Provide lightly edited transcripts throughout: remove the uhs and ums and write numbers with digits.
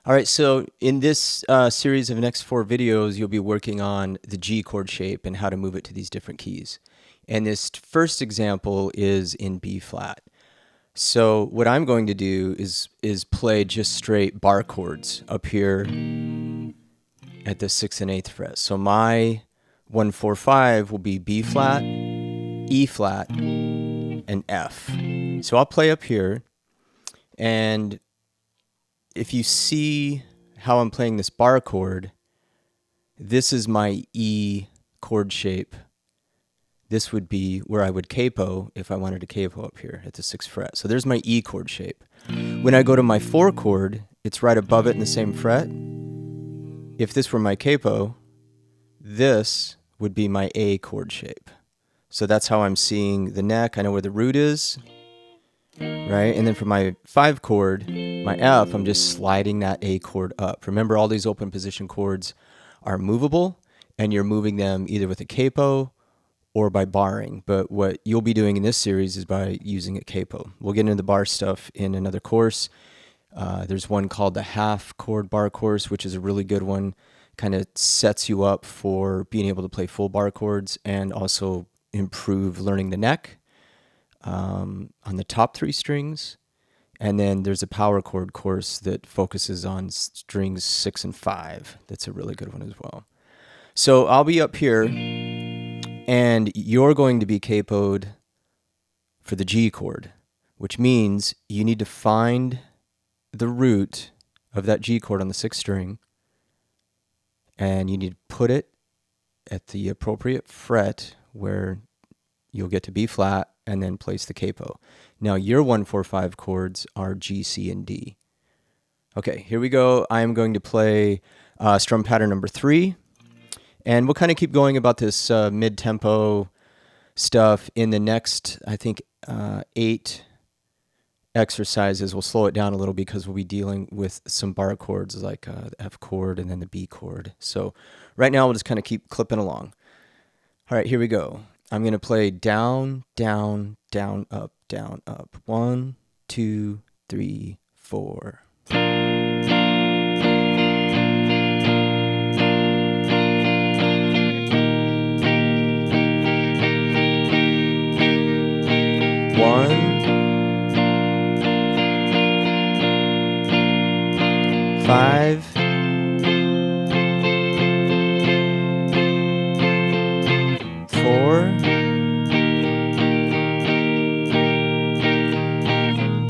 All right, so in this series of next 4 videos, you'll be working on the G chord shape and how to move it to these different keys. And this first example is in B flat. So what I'm going to do is play just straight bar chords up here at the 6th and 8th fret. So my 1, 4, 5 will be B flat, E flat, and F. So I'll play up here, and if you see how I'm playing this bar chord, this is my E chord shape. This would be where I would capo if I wanted to capo up here at the 6th fret. So there's my E chord shape. When I go to my 4 chord, it's right above it in the same fret. If this were my capo, this would be my A chord shape. So that's how I'm seeing the neck. I know where the root is, right? And then for my 5 chord, my F, I'm just sliding that A chord up. Remember, all these open position chords are movable, and you're moving them either with a capo or by barring. But what you'll be doing in this series is by using a capo. We'll get into the bar stuff in another course. There's one called the half chord bar course, which is a really good one. Kind of sets you up for being able to play full bar chords and also improve learning the neck on the top 3 strings. And then there's a power chord course that focuses on strings 6 and 5. That's a really good one as well. So I'll be up here, and you're going to be capoed for the G chord, which means you need to find the root of that G chord on the 6th string, and you need to put it at the appropriate fret where you'll get to B flat, and then place the capo. Now your 1, 4, 5 chords are G, C, and D. Okay, here we go. I am going to play strum pattern number 3, and we'll kind of keep going about this mid-tempo stuff in the next, I think, 8 exercises. We'll slow it down a little because we'll be dealing with some bar chords like the F chord and then the B chord. So right now we'll just kind of keep clipping along. All right, here we go. I'm going to play down, down, down, up, down, up. 1, 2, 3, 4. One, 5, 4,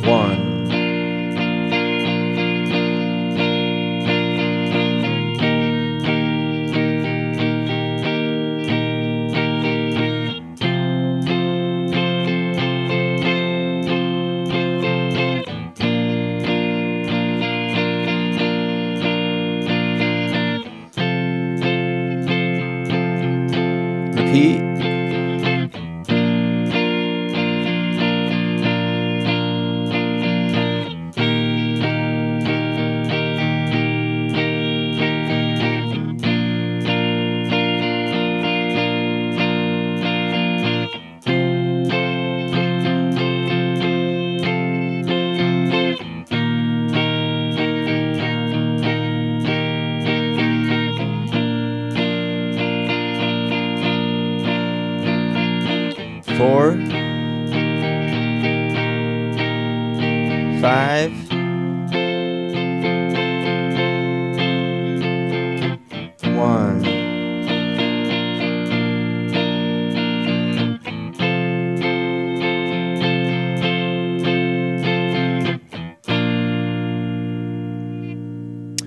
1. Repeat. Four, 5, 1.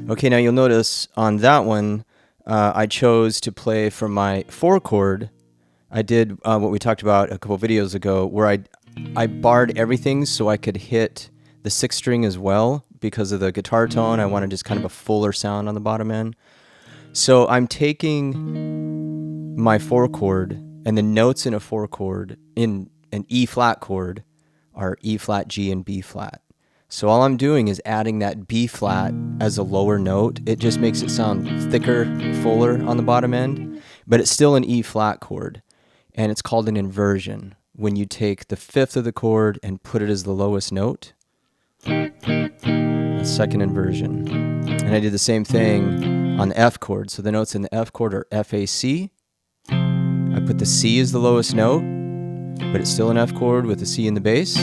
Okay, now you'll notice on that one, I chose to play from my 4 chord. I did what we talked about a couple videos ago, where I barred everything so I could hit the 6th string as well because of the guitar tone. I wanted just kind of a fuller sound on the bottom end. So I'm taking my 4 chord, and the notes in a 4 chord, in an E flat chord, are E flat, G, and B flat. So all I'm doing is adding that B flat as a lower note. It just makes it sound thicker, fuller on the bottom end, but it's still an E flat chord. And it's called an inversion, when you take the 5th of the chord and put it as the lowest note. The second inversion. And I did the same thing on the F chord. So the notes in the F chord are F, A, C. I put the C as the lowest note, but it's still an F chord with a C in the bass.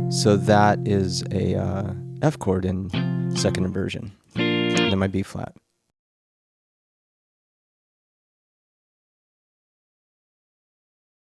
So that is a F chord in second inversion. And then my B flat.